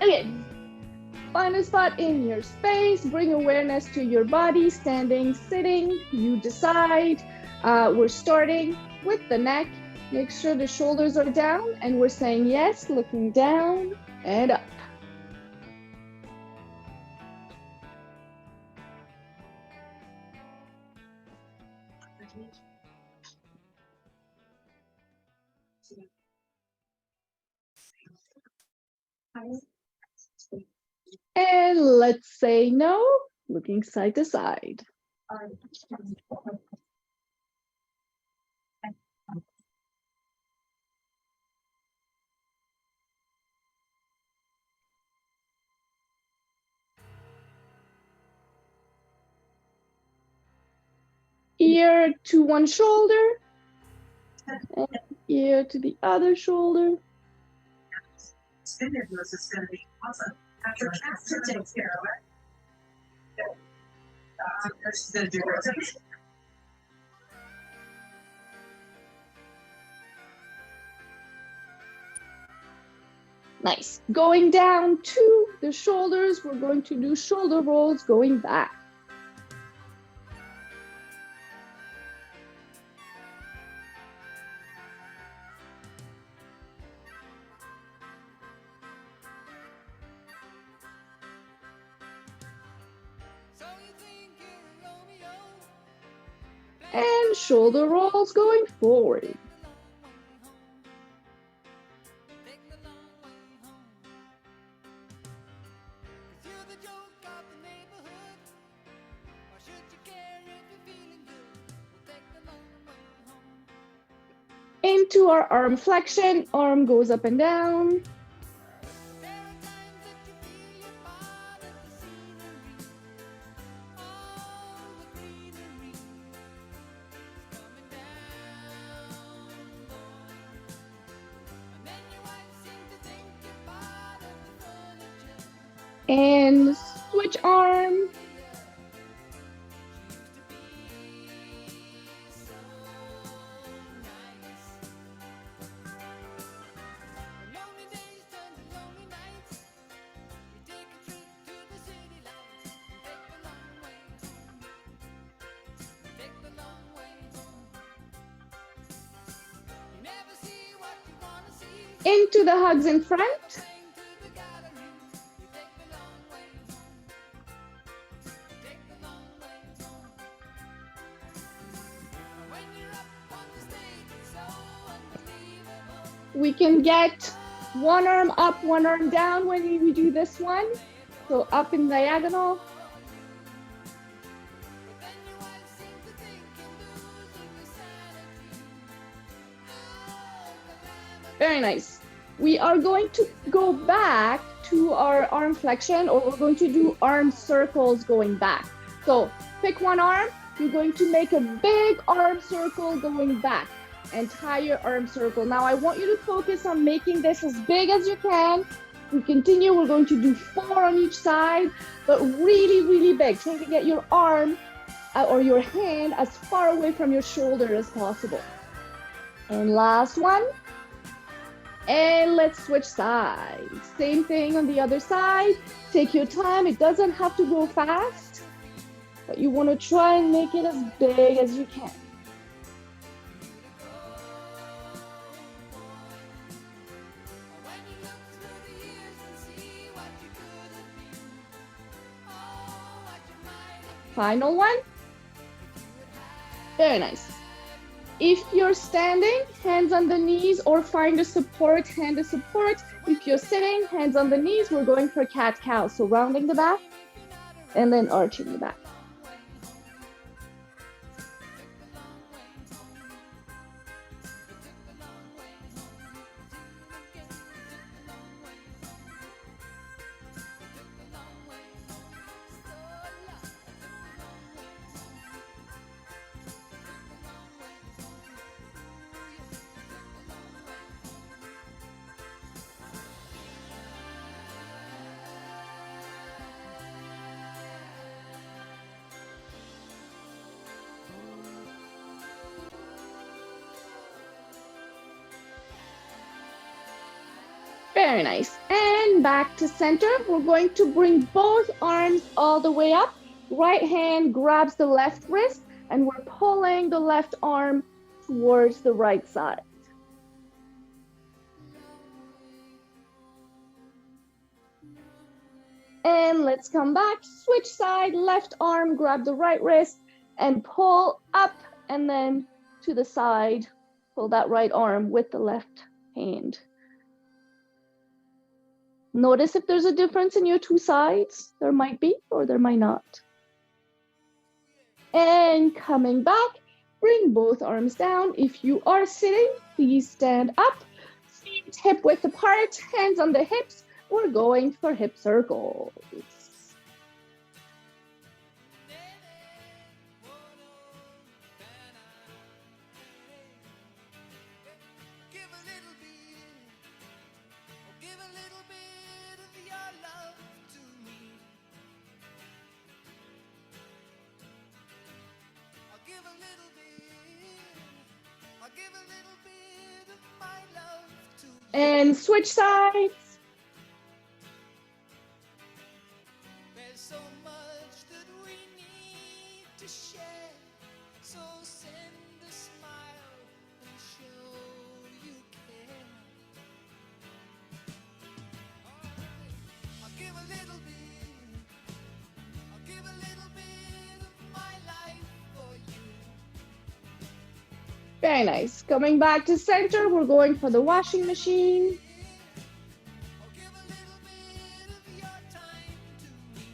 Okay, find a spot in your space, bring awareness to your body, standing, sitting, you decide. We're starting with the neck. Make sure the shoulders are down, and we're saying yes, looking down and up. And let's say no, looking side to side. Ear to one shoulder, and ear to the other shoulder. Stimulus is going to be awesome. After cancer takes care of it. She's going to do rotation. Nice. Going down to the shoulders, we're going to do shoulder rolls going back. And shoulder rolls going forward. Into our arm flexion, arm goes up and down. And switch arm. Into the hugs in front. We can get one arm up, one arm down when we do this one. So up in diagonal. Very nice. We are going to go back to our arm flexion, or we're going to do arm circles going back. So pick one arm, you're going to make a big arm circle going back. Entire arm circle. Now I want you to focus on making this as big as you can. We continue, we're going to do 4 on each side, but really, really big. Try to get your arm or your hand as far away from your shoulder as possible. And last one. And let's switch sides. Same thing on the other side. Take your time. It doesn't have to go fast, but you want to try and make it as big as you can. Final one. Very nice. If you're standing, hands on the knees, or find a support, hand to support. If you're sitting, hands on the knees, we're going for cat-cow. So rounding the back and then arching the back. Very nice. And back to center. We're going to bring both arms all the way up. Right hand grabs the left wrist, and we're pulling the left arm towards the right side. And let's come back. Switch side, left arm, grab the right wrist, and pull up, and then to the side. Pull that right arm with the left hand. Notice if there's a difference in your two sides. There might be, or there might not. And coming back, bring both arms down. If you are sitting, please stand up. Feet hip width apart, hands on the hips. We're going for hip circles. And switch sides. There's so much that we need to share. So send a smile and show you care. I'll give a little bit. I'll give a little bit of my life for you. Very nice. Coming back to center, we're going for the washing machine. I'll give a little bit of your time to me.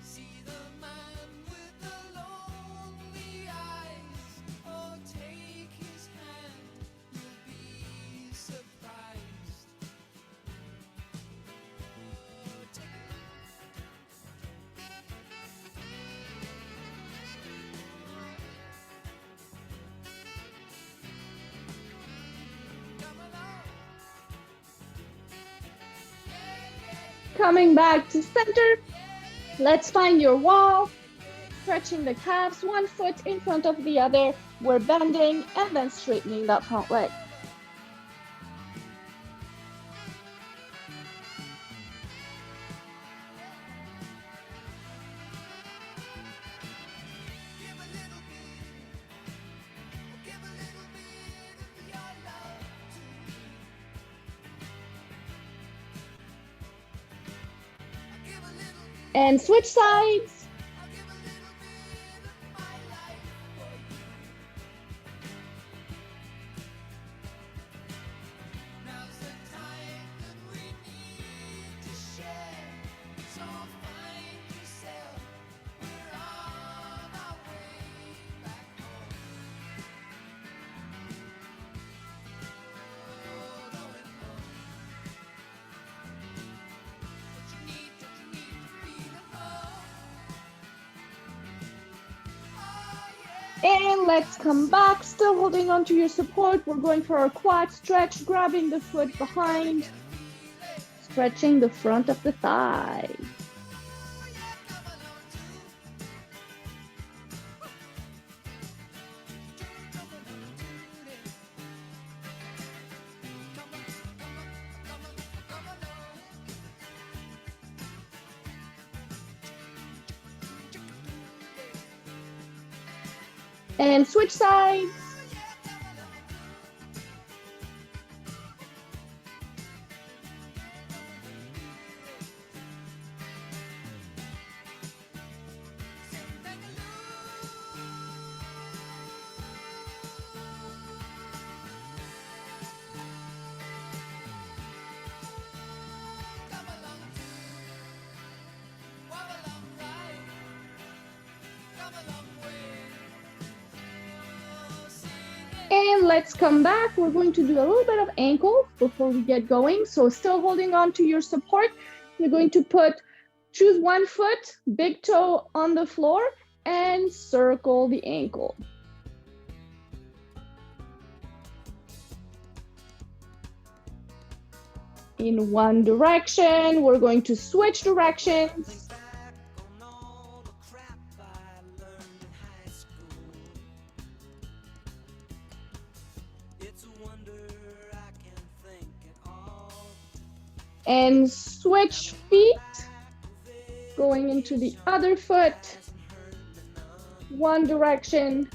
See the man with the lonely eyes. Oh, take his hand, you'll be surprised. Oh, take Coming back to center, let's find your wall. Stretching the calves, one foot in front of the other. We're bending and then straightening that front leg. And switch sides. And let's come back, still holding on to your support. We're going for our quad stretch, grabbing the foot behind, stretching the front of the thigh. And switch sides. And let's come back. We're going to do a little bit of ankle before we get going. So still holding on to your support. You're going to choose one foot, big toe on the floor, and circle the ankle. In one direction, we're going to switch directions. And switch feet, going into the other foot, one direction.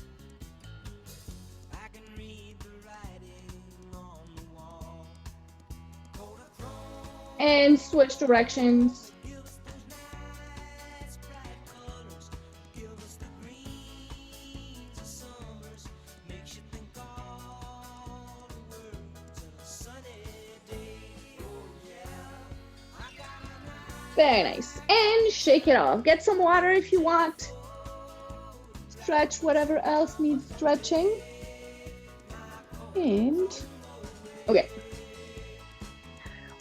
And switch directions. Very nice. And shake it off. Get some water if you want. Stretch whatever else needs stretching. And okay.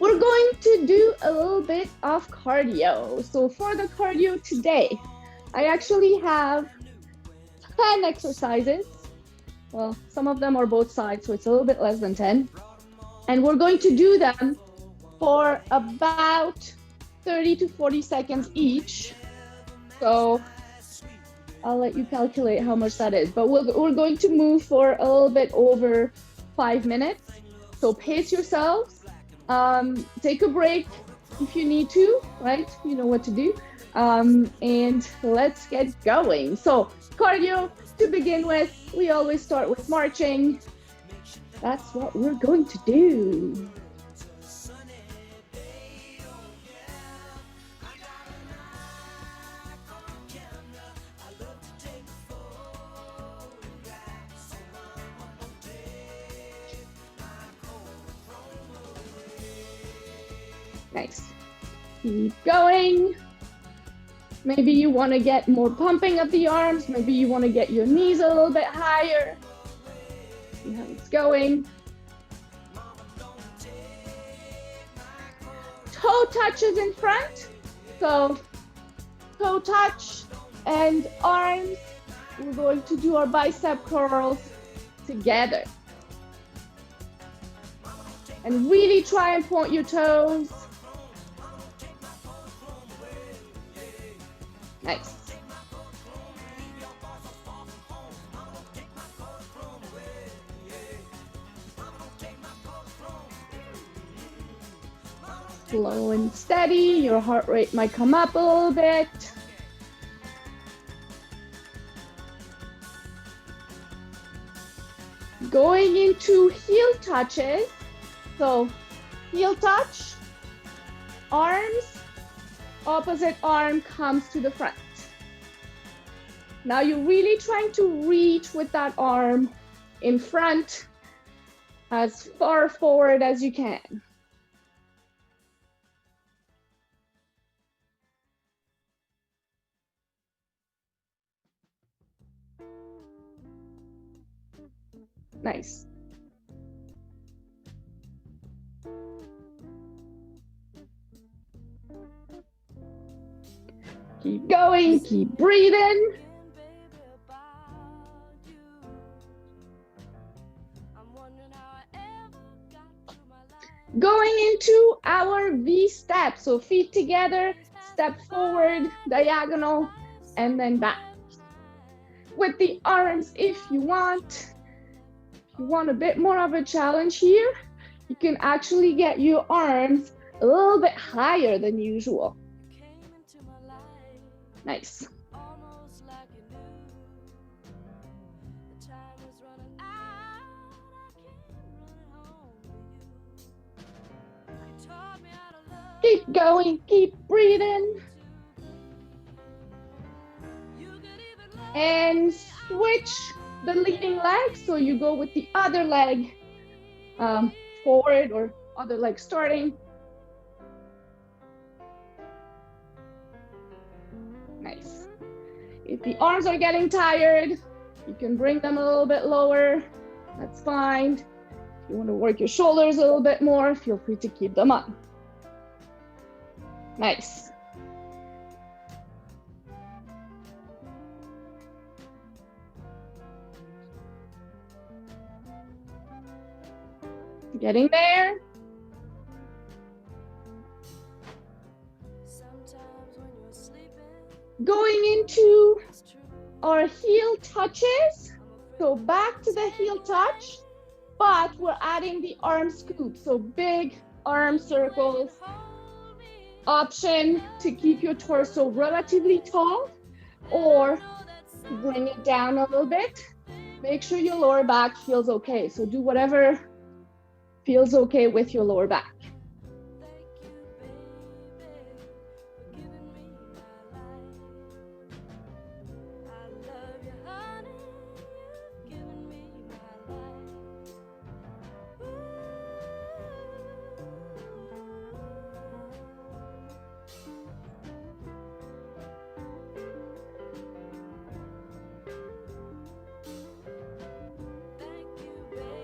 We're going to do a little bit of cardio. So for the cardio today, I actually have 10 exercises. Well, some of them are both sides, so it's a little bit less than 10. And we're going to do them for about 30 to 40 seconds each. So I'll let you calculate how much that is. But we're going to move for a little bit over 5 minutes. So pace yourselves. Take a break if you need to, right? You know what to do. And let's get going. So cardio, to begin with, we always start with marching. That's what we're going to do. Nice. Keep going. Maybe you want to get more pumping of the arms. Maybe you want to get your knees a little bit higher. See how it's going. Toe touches in front. So toe touch and arms. We're going to do our bicep curls together. And really try and point your toes. Nice. Slow and steady. Your heart rate might come up a little bit. Going into heel touches. So heel touch, arms, opposite arm comes to the front. Now you're really trying to reach with that arm in front as far forward as you can. Nice. Keep going, keep breathing. Going into our V step. So feet together, step forward, diagonal, and then back. With the arms, if you want. If you want a bit more of a challenge here, you can actually get your arms a little bit higher than usual. Nice. Keep going, keep breathing. And switch the leading leg. So you go with the other leg forward or other leg starting. Nice. If the arms are getting tired, you can bring them a little bit lower. That's fine. If you want to work your shoulders a little bit more, feel free to keep them up. Nice. Getting there. Going into our heel touches. So back to the heel touch. but we're adding the arm scoop. So big arm circles. Option to keep your torso relatively tall or bring it down a little bit. Make sure your lower back feels okay. So do whatever feels okay with your lower back.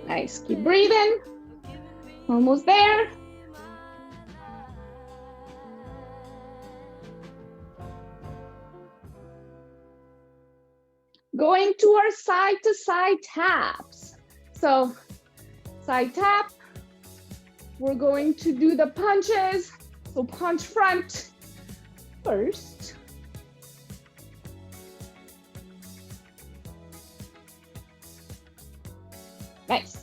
Nice, keep breathing. Almost there. Going to our side to side taps. So side tap, we're going to do the punches. So punch front first. Nice.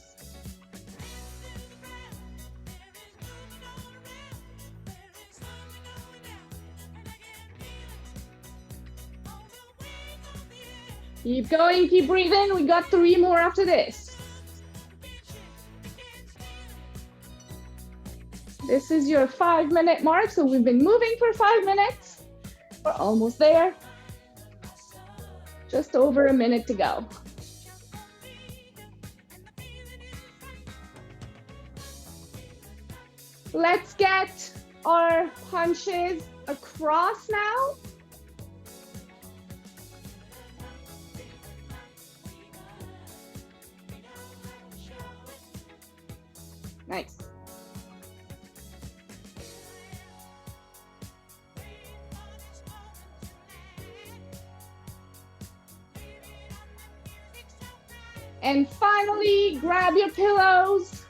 Keep going, keep breathing. We got 3 more after this. This is your 5-minute mark. So we've been moving for 5 minutes. We're almost there. Just over a minute to go. Let's get our punches across now. Nice. And finally, grab your pillows.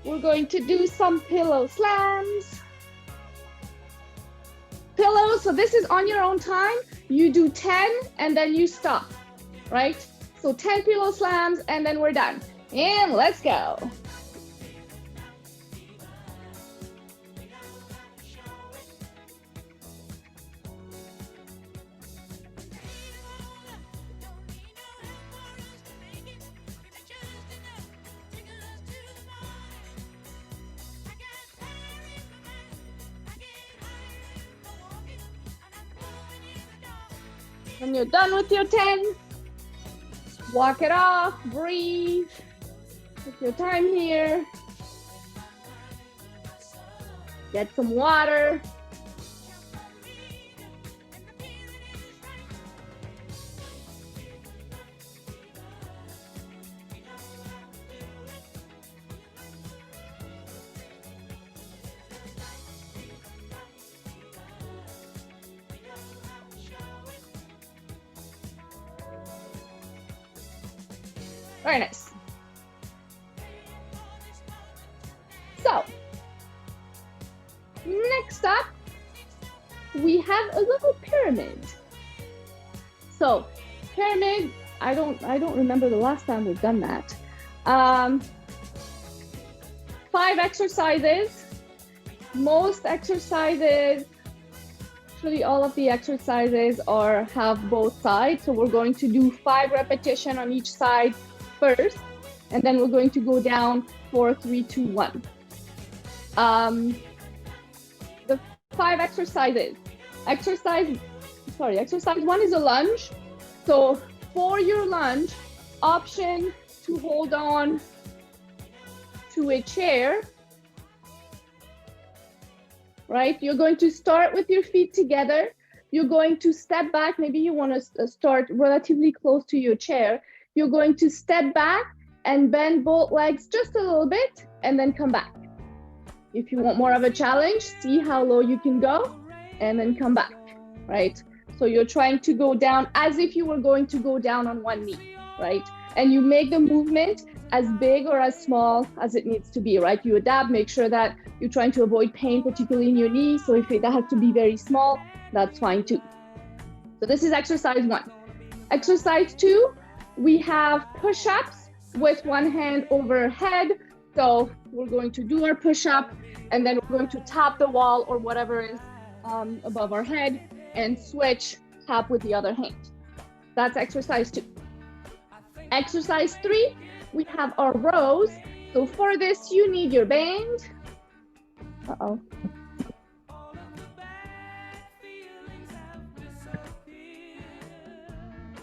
We're going to do some pillow slams. Pillows, so this is on your own time. You do 10 and then you stop, right? So 10 pillow slams and then we're done. And let's go. When you're done with your 10, walk it off, breathe. Take your time here. Get some water. Very nice. So, next up, we have a little pyramid. So, pyramid, I don't remember the last time we've done that. 5 exercises. Most exercises, actually all of the exercises have both sides. So we're going to do 5 repetitions on each side first, and then we're going to go down 4, 3, 2, 1. The 5 exercises. Exercise 1 is a lunge. So for your lunge, option to hold on to a chair, right? You're going to start with your feet together. You're going to step back. Maybe you want to start relatively close to your chair. You're going to step back and bend both legs just a little bit and then come back. If you want more of a challenge, see how low you can go and then come back, right? So you're trying to go down as if you were going to go down on one knee, right? And you make the movement as big or as small as it needs to be, right? You adapt, make sure that you're trying to avoid pain, particularly in your knee. So if it has to be very small, that's fine too. So this is exercise 1. Exercise 2, we have push-ups with one hand overhead. So we're going to do our push-up, and then we're going to tap the wall or whatever is above our head and switch, tap with the other hand. That's exercise 2. Exercise 3, we have our rows. So for this, you need your band. Uh-oh.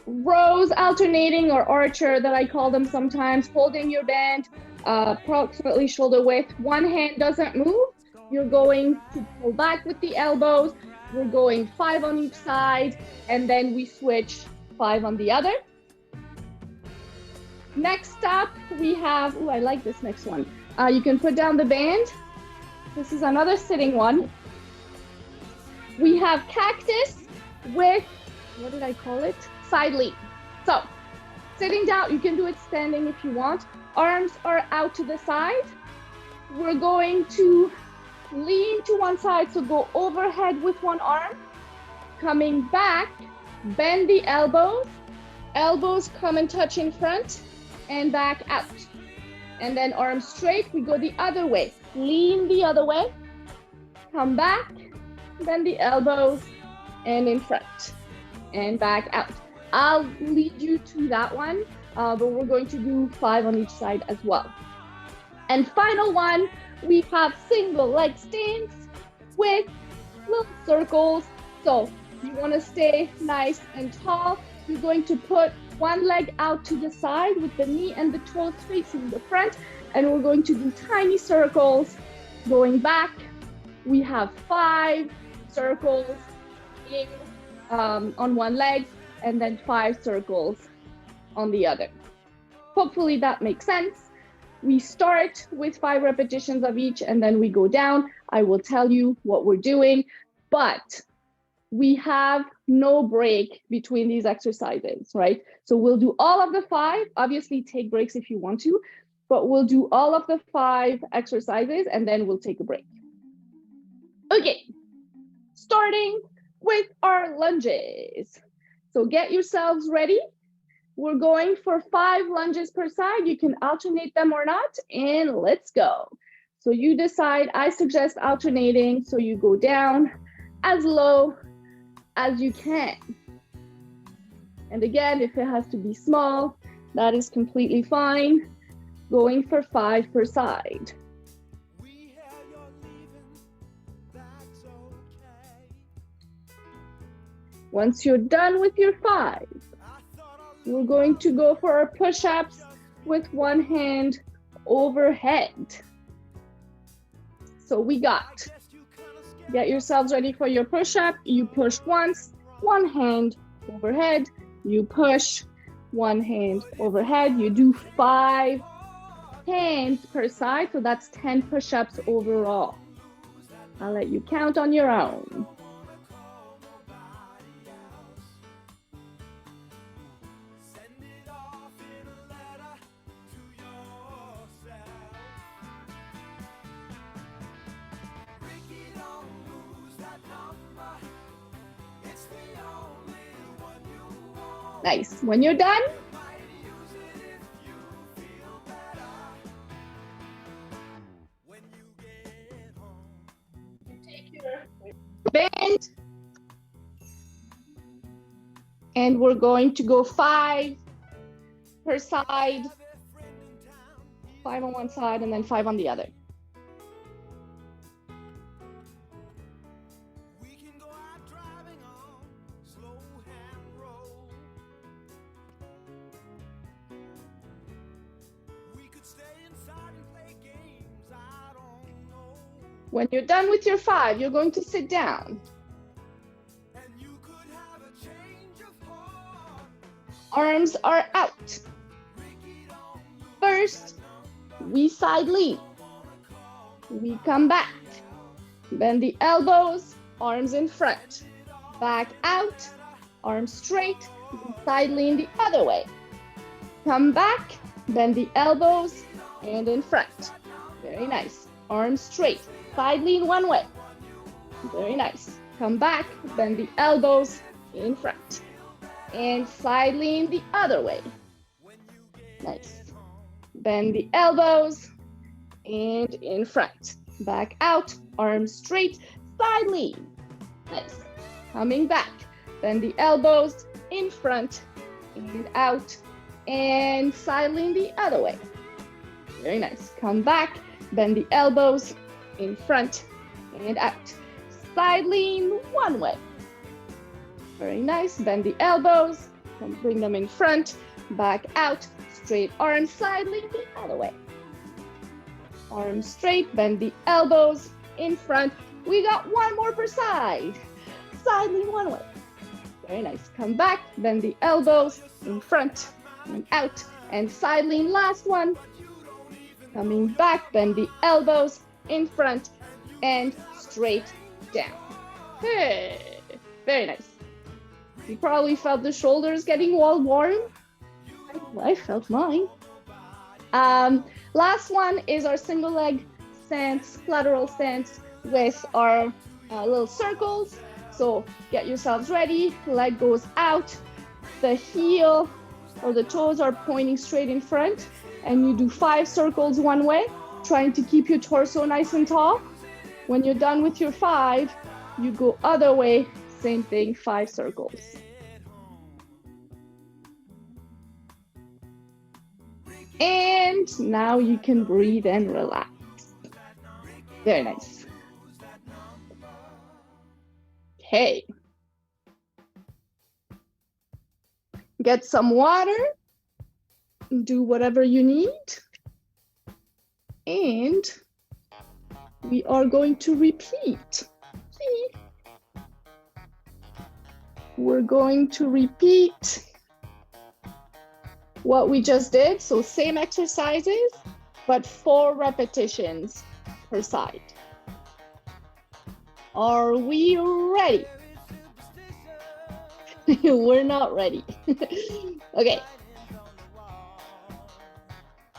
Rows alternating, or archer that I call them sometimes, holding your band approximately shoulder width. One hand doesn't move. You're going to pull back with the elbows. We're going 5 on each side, and then we switch 5 on the other. Next up, we have, I like this next one. You can put down the band. This is another sitting one. We have cactus with, what did I call it? Side lean. So sitting down, you can do it standing if you want. Arms are out to the side. We're going to lean to one side, so go overhead with one arm. Coming back, bend the elbows. Elbows come and touch in front and back out. And then arms straight, we go the other way. Lean the other way. Come back, bend the elbows and in front and back out. I'll lead you to that one, but we're going to do 5 on each side as well. And final one, we have single leg stands with little circles. So you want to stay nice and tall. You're going to put one leg out to the side with the knee and the toes facing the front, and we're going to do tiny circles going back. We have 5 circles on one leg, and then 5 circles on the other. Hopefully that makes sense. We start with 5 repetitions of each, and then we go down. I will tell you what we're doing, but we have no break between these exercises, right? So we'll do all of the 5, obviously take breaks if you want to, but we'll do all of the 5 exercises and then we'll take a break. Okay, starting with our lunges. So get yourselves ready. We're going for 5 lunges per side. You can alternate them or not, and let's go. So you decide. I suggest alternating, so you go down as low as you can. And again, if it has to be small, that is completely fine. Going for 5 per side. Once you're done with your 5, we're going to go for our push-ups with one hand overhead. So we got, get yourselves ready for your push-up. You push once, one hand overhead. You push, one hand overhead. You do 5 hands per side, so that's 10 push-ups overall. I'll let you count on your own. Nice. When you're done, take your band, and we're going to go 5 per side, 5 on one side and then 5 on the other. When you're done with your 5, you're going to sit down. Arms are out. First, we side lean. We come back. Bend the elbows, arms in front. Back out, arms straight. Side lean the other way. Come back, bend the elbows, and in front. Very nice. Arms straight. Side lean one way. Very nice. Come back, bend the elbows in front. And side lean the other way. Nice. bend the elbows, and in front. Back out, arms straight, side lean. Nice. Coming back, bend the elbows, in front, and out, and side lean the other way. Very nice. Come back, bend the elbows, in front, and out. Side lean one way. Very nice. Bend the elbows, and bring them in front, back out, straight arms, side lean the other way. Arms straight, bend the elbows, in front. We got one more per side. Side lean one way. Very nice. Come back, bend the elbows, in front, and out, and side lean, last one. Coming back, bend the elbows, in front, and straight down. Hey, very nice. You probably felt the shoulders getting all warm. I felt mine. Last one is our single leg stance, lateral stance with our little circles. So get yourselves ready, leg goes out, the heel or the toes are pointing straight in front, and you do 5 circles one way, trying to keep your torso nice and tall. When you're done with your 5, you go other way, same thing, 5 circles. And now you can breathe and relax. Very nice. Okay. Get some water. Do whatever you need. And we are going to repeat. We're going to repeat what we just did. So same exercises, but 4 repetitions per side. Are we ready? We're not ready. Okay.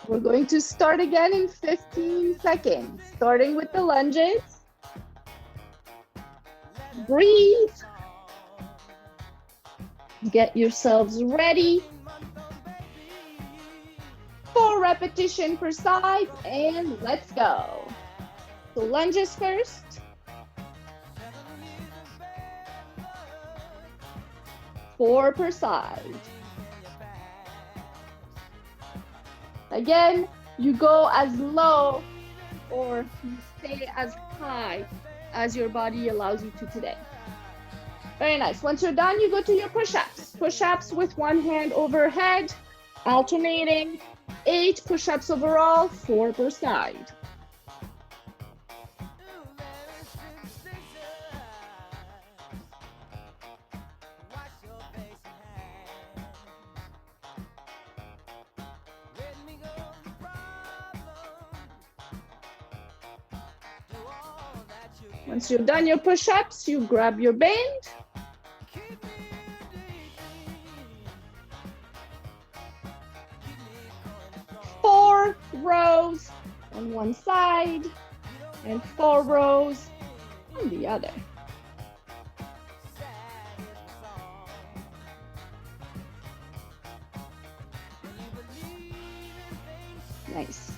We're going to start again in 15 seconds, starting with the lunges. Breathe. Get yourselves ready. 4 repetitions per side, and let's go. So lunges first. Four per side. Again, you go as low or you stay as high as your body allows you to today. Very nice. Once you're done, you go to your push-ups. Push-ups with one hand overhead, alternating. 8 push-ups overall, 4 per side. Once you've done your push-ups, you grab your band. Four rows on one side and 4 rows on the other. Nice.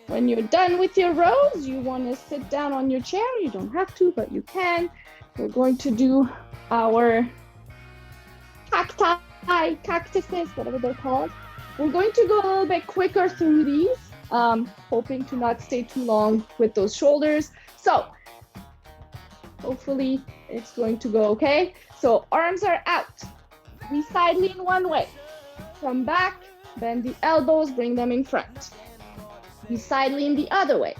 When you're done with your rows, you want to sit down on your chair. You don't have to, but you can. We're going to do our cactuses, whatever they're called. We're going to go a little bit quicker through these, hoping to not stay too long with those shoulders. So hopefully it's going to go okay. So arms are out. We side lean one way. Come back, bend the elbows, bring them in front. We side lean the other way.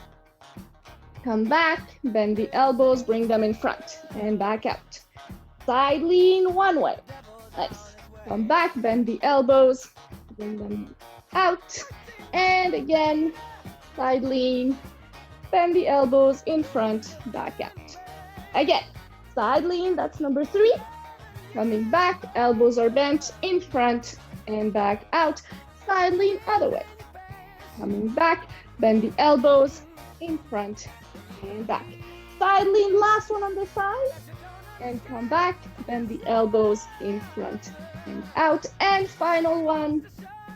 Come back, bend the elbows, bring them in front, and back out. Side lean one way. Nice. Come back, bend the elbows, bring them out. And again, side lean, bend the elbows in front, back out. Again, side lean, that's number 3. Coming back, elbows are bent in front and back out. Side lean other way. Coming back, bend the elbows in front and back. side lean, last one on the side, and come back, bend the elbows in front and out, and final one,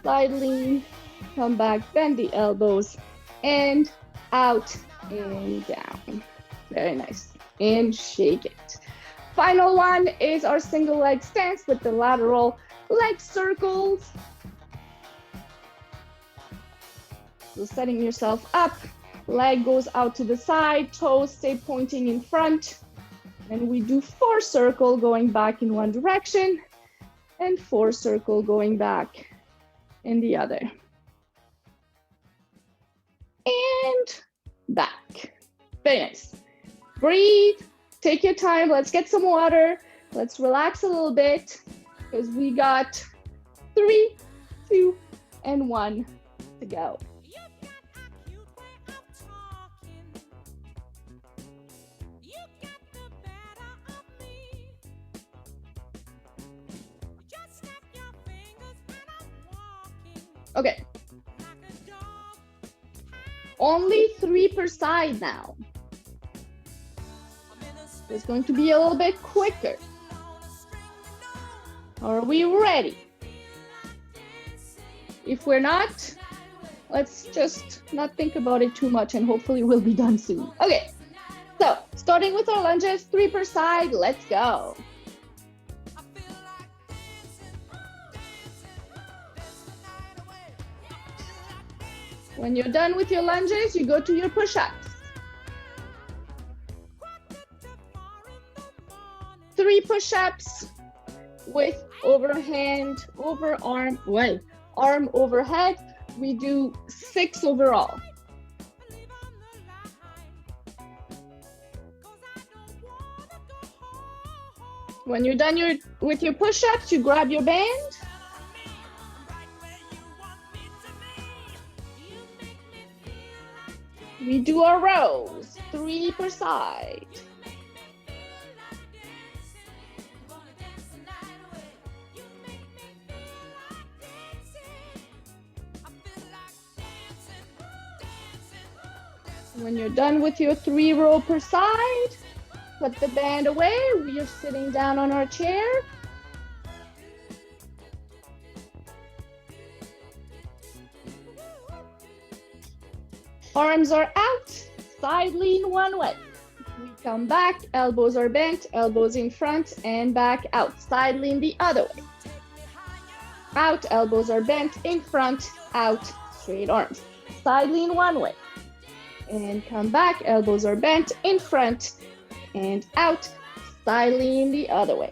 side lean, come back, bend the elbows, and out and down. Very nice, and shake it. Final one is our single leg stance with the lateral leg circles. So setting yourself up, leg goes out to the side, toes stay pointing in front. And we do 4 circles going back in one direction and 4 circles going back in the other. And back. Very nice. Breathe, take your time. Let's get some water. Let's relax a little bit because we got 3, 2, and 1 to go. Okay. Only 3 per side now. It's going to be a little bit quicker. Are we ready? If we're not, let's just not think about it too much and hopefully we'll be done soon. Okay, so starting with our lunges, 3 per side, let's go. When you're done with your lunges, you go to your push-ups. 3 push-ups with overhand, arm overhead. We do 6 overall. When you're done with your push-ups, you grab your band. We do our rows, 3 per side. When you're done with your 3 row per side, put the band away. We are sitting down on our chair. Arms are out, side lean one way. We come back, elbows are bent, elbows in front and back out. Side lean the other way. Out, elbows are bent, in front, out, straight arms. Side lean one way. And come back, elbows are bent, in front and out. Side lean the other way.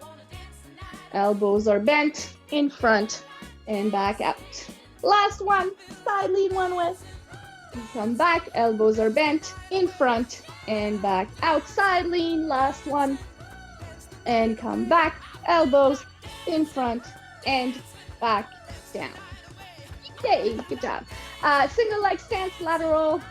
Elbows are bent, in front and back out. Last one, side lean one way. Come back, elbows are bent, in front and back out. Side lean, last one. And come back, elbows in front and back down. Yay, good job. Single leg stance, lateral,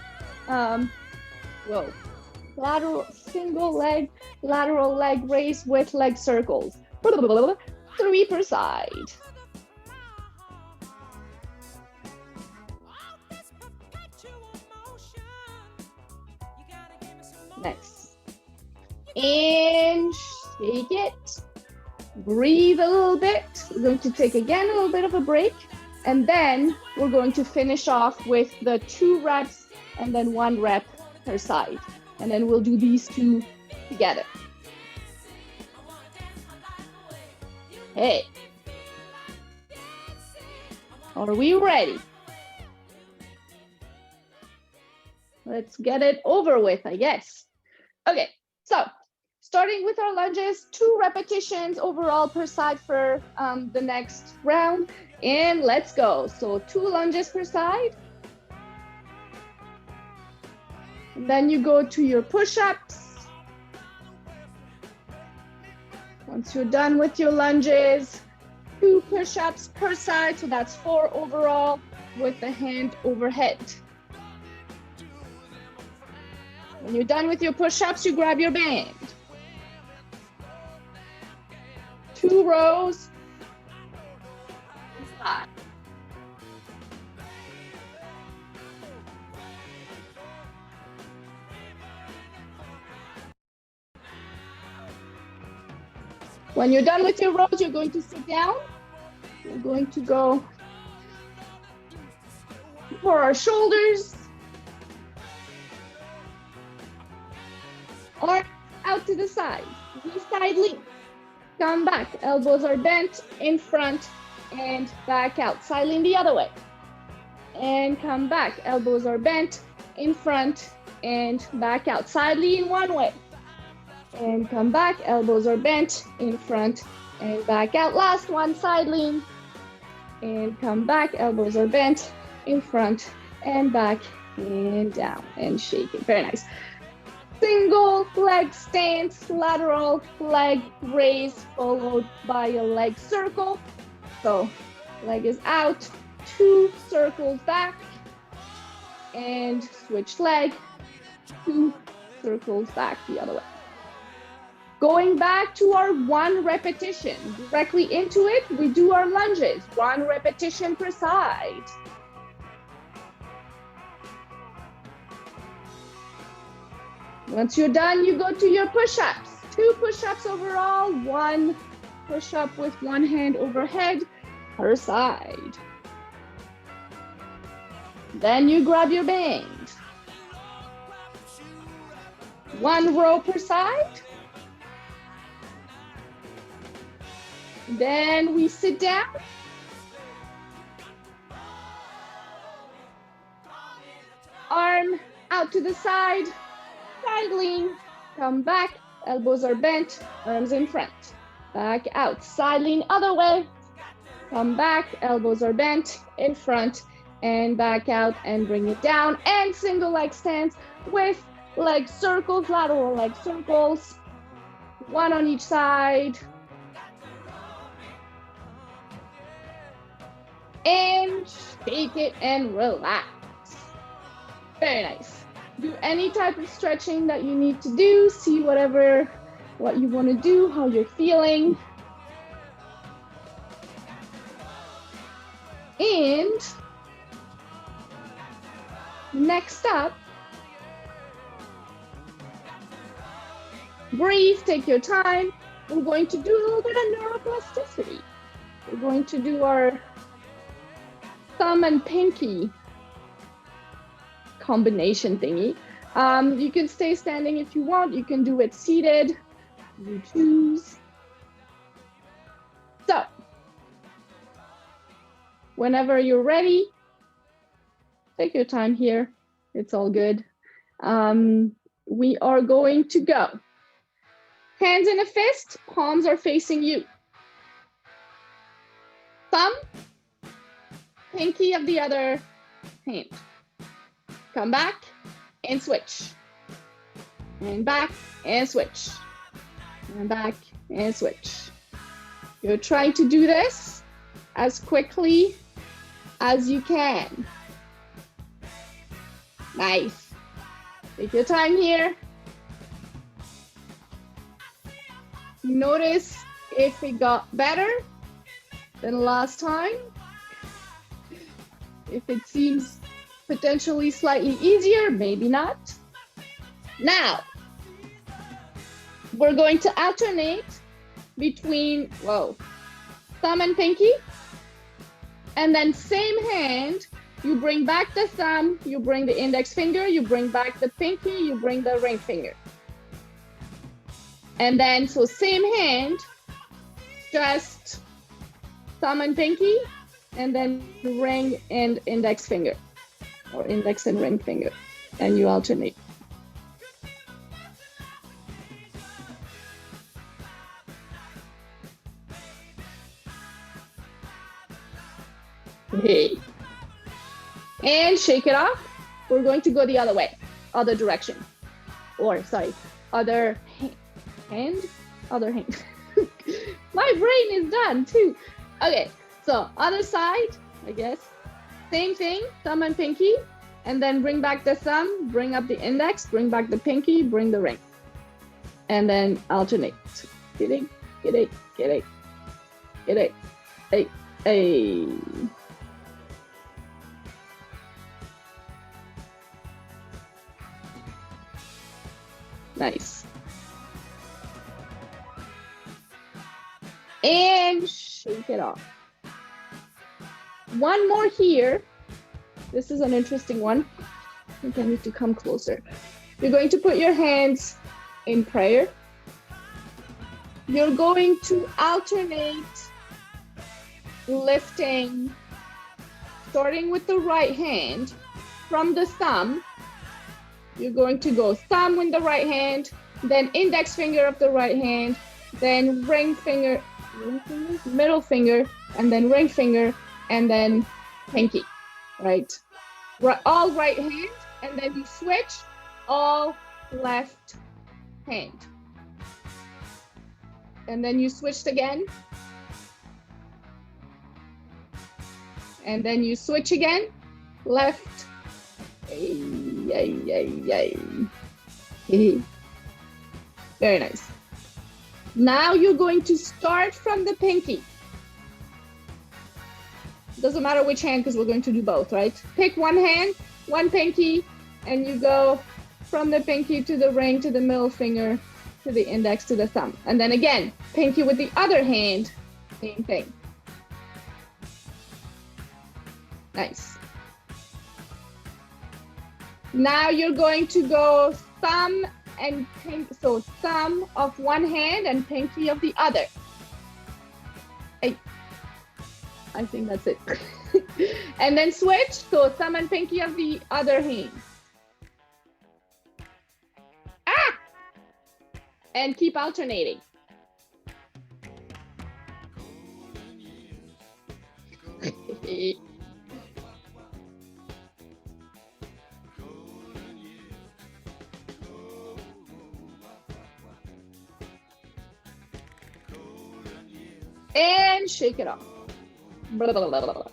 single leg, lateral leg raise with leg circles. 3 per side. Nice. And shake it. Breathe a little bit. We're going to take again a little bit of a break. And then we're going to finish off with the 2 reps and then 1 rep per side. And then we'll do these 2 together. Hey. Are we ready? Let's get it over with, I guess. Okay, so starting with our lunges, 2 repetitions overall per side for the next round. And let's go. So 2 lunges per side. And then you go to your push-ups. Once you're done with your lunges, 2 push-ups per side. So that's 4 overall with the hand overhead. When you're done with your push-ups, you grab your band. 2 rows. 5. When you're done with your rows, you're going to sit down. We're going to go for our shoulders. Arms out to the side. Knee side lean. Come back. Elbows are bent in front and back out. Side lean the other way. And come back. Elbows are bent in front and back out. Side lean one way. And come back. Elbows are bent in front and back out. Last one, side lean. And come back. Elbows are bent in front and back and down and shake it. Very nice. Single leg stance, lateral leg raise, followed by a leg circle. So leg is out, 2 circles back, and switch leg, 2 circles back the other way. Going back to our 1 repetition, directly into it, we do our lunges, 1 repetition per side. Once you're done, you go to your push-ups. 2 push-ups overall, 1 push-up with 1 hand overhead per side. Then you grab your band. 1 row per side. Then we sit down. Arm out to the side. Side lean, come back, elbows are bent, arms in front. Back out, side lean other way. Come back, elbows are bent, in front, and back out and bring it down. And single leg stance with leg circles, lateral leg circles. 1 on each side. And shake it and relax. Very nice. Do any type of stretching that you need to do. See what you want to do, how you're feeling. And next up, breathe, take your time. We're going to do a little bit of neuroplasticity. We're going to do our thumb and pinky combination thingy. You can stay standing if you want. You can do it seated. You choose. So, whenever you're ready, take your time here. It's all good. We are going to go. Hands in a fist, palms are facing you. Thumb, pinky of the other hand. Come back and switch. And back and switch. And back and switch. You're trying to do this as quickly as you can. Nice. Take your time here. Notice if it got better than last time. If it seems potentially slightly easier, maybe not. Now, we're going to alternate between, thumb and pinky. And then same hand, you bring back the thumb, you bring the index finger, you bring back the pinky, you bring the ring finger. And then, so same hand, just thumb and pinky, and then ring and index finger. Or index and ring finger, and you alternate. Hey. And shake it off. We're going to go the other way, other direction. Or, sorry, other hand? Other hand. My brain is done too. Okay, so other side, I guess. Same thing, thumb and pinky, and then bring back the thumb, bring up the index, bring back the pinky, bring the ring. And then alternate. Get it, get it, get it, get it. Hey, hey. Nice. And shake it off. One more here. This is an interesting one. I think I need to come closer. You're going to put your hands in prayer. You're going to alternate lifting, starting with the right hand from the thumb. You're going to go thumb with the right hand, then index finger of the right hand, then ring finger, middle finger, and then ring finger, and then pinky, right? All right hand, and then you switch, all left hand. And then you switched again. And then you switch again, left. Very nice. Now you're going to start from the pinky. Doesn't matter which hand because we're going to do both, right? Pick one hand, one pinky, and you go from the pinky to the ring to the middle finger to the index to the thumb. And then again, pinky with the other hand, same thing. Nice. Now you're going to go thumb and pinky, so thumb of one hand and pinky of the other. Hey, I think that's it. And then switch, so thumb and pinky of the other hand. Ah! And keep alternating. And shake it off. Blah, blah, blah, blah.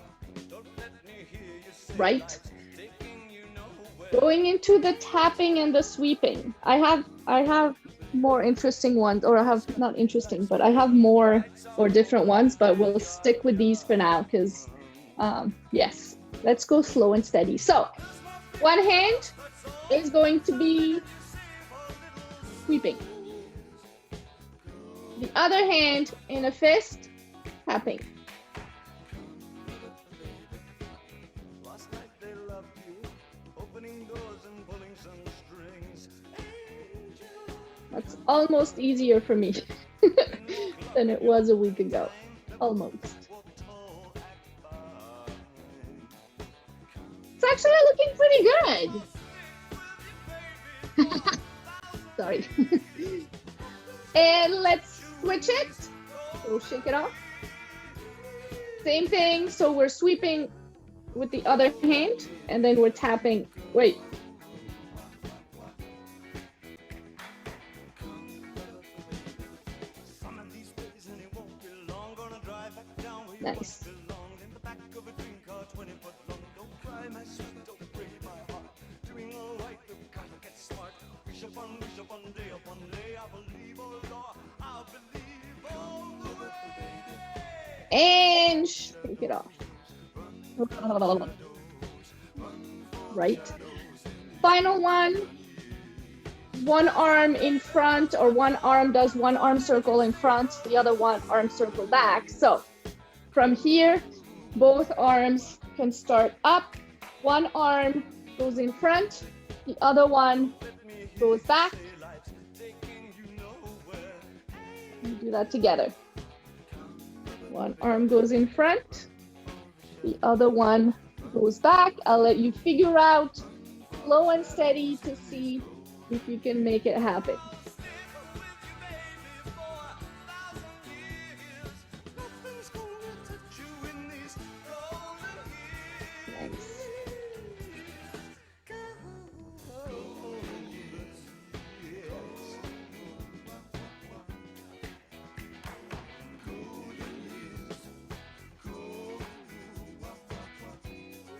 Right? Going into the tapping and the sweeping. I have more interesting ones, or I have not interesting, but I have more or different ones, but we'll stick with these for now because yes, let's go slow and steady. So one hand is going to be sweeping. The other hand in a fist, tapping. That's almost easier for me than it was a week ago. Almost. It's actually looking pretty good. Sorry. And let's switch it. So shake it off. Same thing. So we're sweeping with the other hand and then we're tapping. Wait. Nice. And shake it off. Right. Final one. One arm in front, or one arm does one arm circle in front, the other one arm circle back. So from here, both arms can start up. One arm goes in front, the other one goes back. You do that together. One arm goes in front, the other one goes back. I'll let you figure out slow and steady to see if you can make it happen. Nice.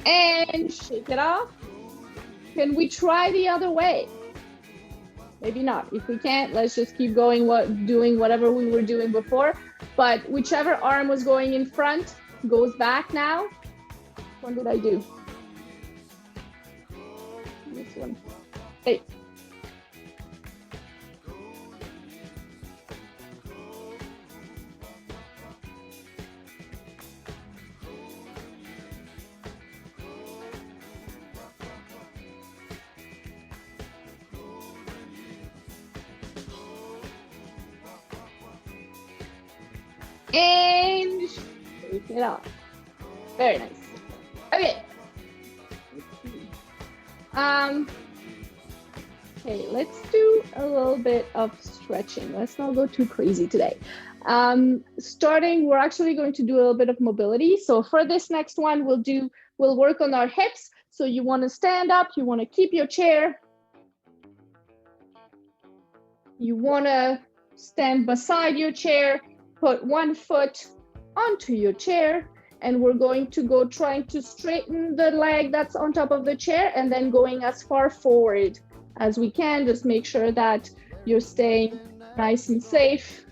And shake it off. Can we try the other way? Maybe not. If we can't, let's just keep going doing whatever we were doing before. But whichever arm was going in front goes back now. Which one did I do? This one. Hey. And shake it off. Very nice. Okay. Um, okay, let's do a little bit of stretching. Let's not go too crazy today. Starting, we're actually going to do a little bit of mobility. So for this next one, we'll work on our hips. So you want to stand up, you want to keep your chair. You want to stand beside your chair, put one foot onto your chair, and we're going to go trying to straighten the leg that's on top of the chair and then going as far forward as we can. Just make sure that you're staying nice and safe,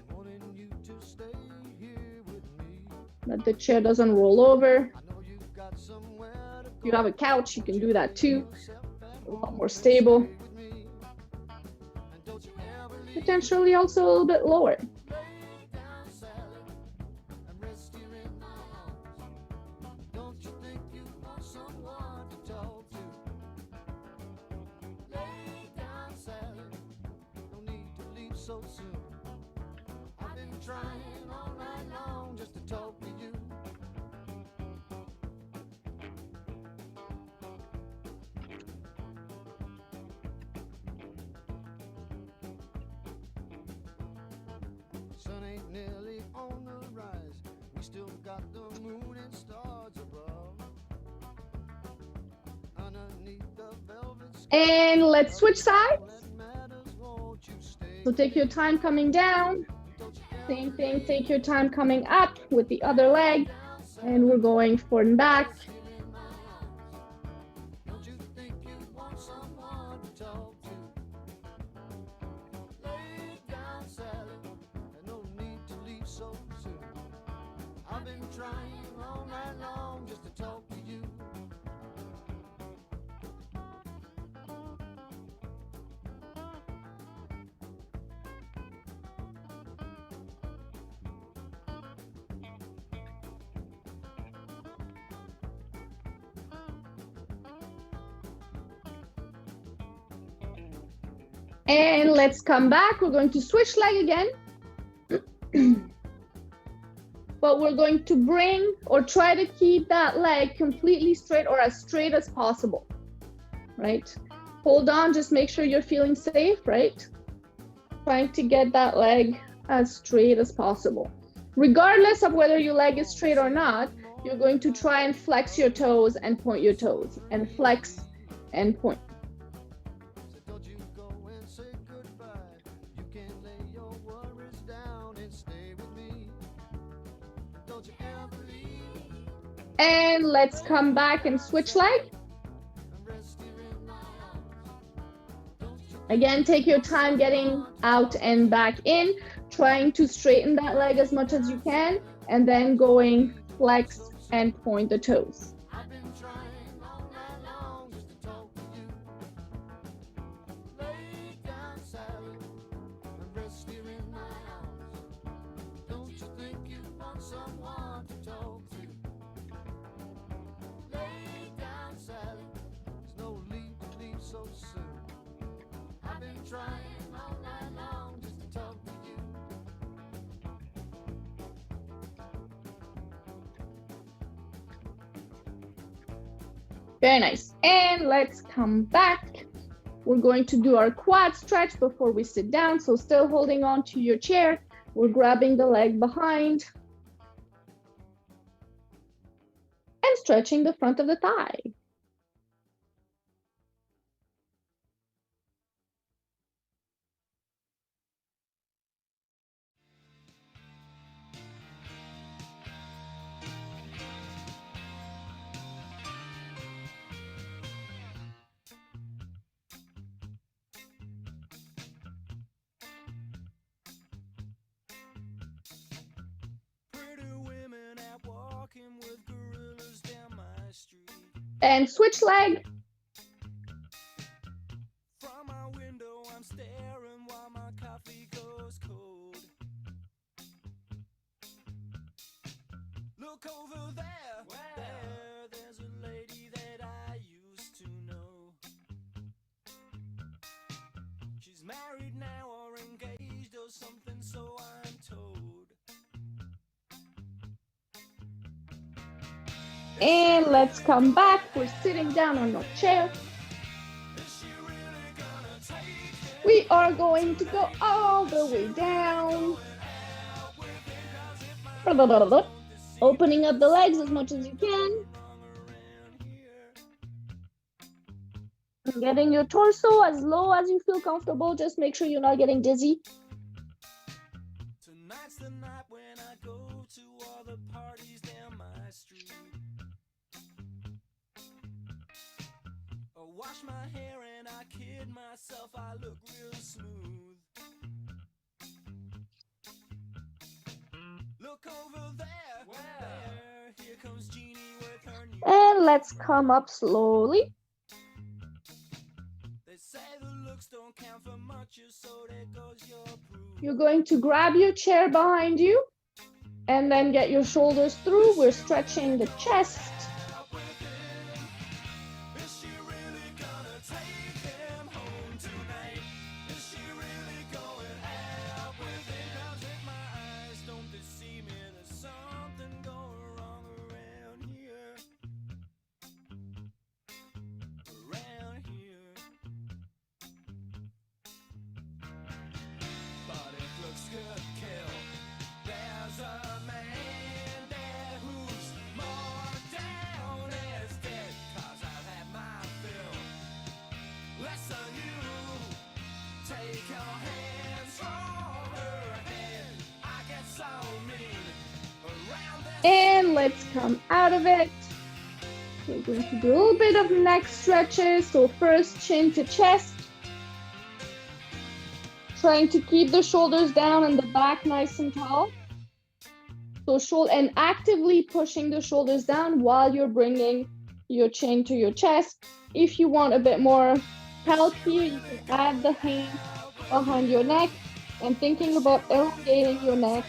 that the chair doesn't roll over. If you have a couch, you can do that too. A lot more stable. Potentially also a little bit lower. Sun ain't nearly on the rise. We still got the moon and stars above. Underneath the velvet sky. And let's switch sides. So take your time coming down. Same thing, take your time coming up with the other leg. And we're going forward and back. And let's come back. We're going to switch leg again. But we're going to bring or try to keep that leg completely straight or as straight as possible, right? Hold on, just make sure you're feeling safe, right? Trying to get that leg as straight as possible. Regardless of whether your leg is straight or not, you're going to try and flex your toes and point your toes, and flex and point. And let's come back and switch leg. Again, take your time getting out and back in, trying to straighten that leg as much as you can, and then going flex and point the toes. Very nice. And let's come back. We're going to do our quad stretch before we sit down. So still holding on to your chair. We're grabbing the leg behind and stretching the front of the thigh. And switch leg. From my window, I'm staring while my coffee goes cold. Look over there, there's a lady that I used to know. She's married now or engaged or something, so I'm told. And let's come back. We're sitting down on a chair. We are going to go all the way down. Opening up the legs as much as you can. Getting your torso as low as you feel comfortable. Just make sure you're not getting dizzy. Tonight's the night when I go to all the parties down my street. I wash my hair and I kid myself, I look real smooth. Look over there, there, here comes Jeannie with her new. And let's come up slowly. They say the looks don't count for much, so there goes your proof. You're going to grab your chair behind you and then get your shoulders through. We're stretching the chest. Is she really gonna take him home tonight? Is she really going out with him? 'Cause if my eyes don't deceive me, there's something going wrong around here. Around here. But if looks could kill, there's a man there who's more down as dead. 'Cause I've had my fill. Listen, you take your hands from her head. I get so mean around this. And let's come out of it. We're going to do a little bit of neck stretches. So first, chin to chest. Trying to keep the shoulders down and the back nice and tall. So and actively pushing the shoulders down while you're bringing your chin to your chest. If you want a bit more help here, you can add the hand behind your neck and thinking about elongating your neck,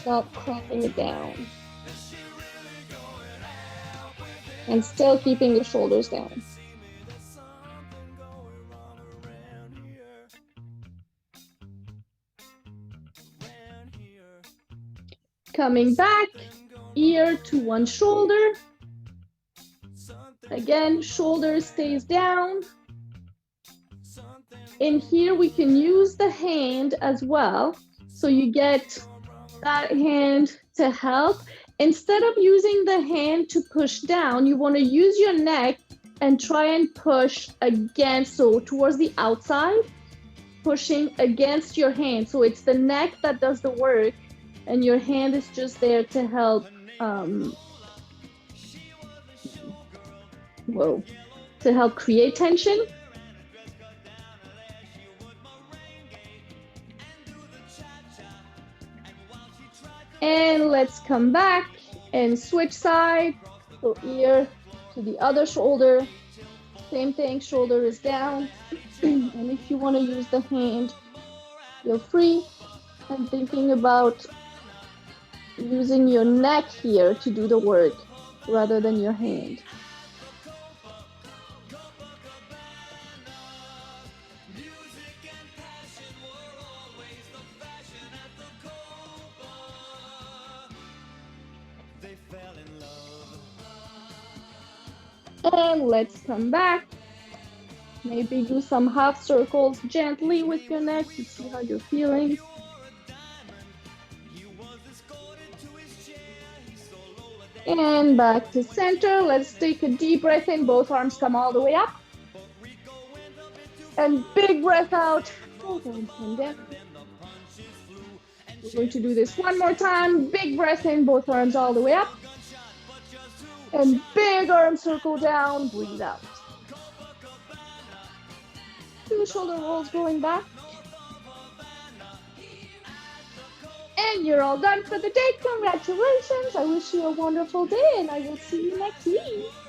not cramping it down. And still keeping your shoulders down. See me, there's something going wrong around here. Around here. Coming back, ear to one shoulder. Again, shoulder stays down. In here, we can use the hand as well. So you get that hand to help. Instead of using the hand to push down, you want to use your neck and try and push against, so towards the outside, pushing against your hand. So it's the neck that does the work and your hand is just there to help, to help create tension. And let's come back and switch side. So ear to the other shoulder. Same thing, shoulder is down. And if you want to use the hand, feel free. I'm thinking about using your neck here to do the work rather than your hand. And let's come back. Maybe do some half circles gently with your neck to see how you're feeling. And back to center. Let's take a deep breath in. Both arms come all the way up. And big breath out. We're going to do this one more time. Big breath in, both arms all the way up. And big arm circle down, breathe out. 2 shoulder rolls going back. And you're all done for the day. Congratulations. I wish you a wonderful day and I will see you next week.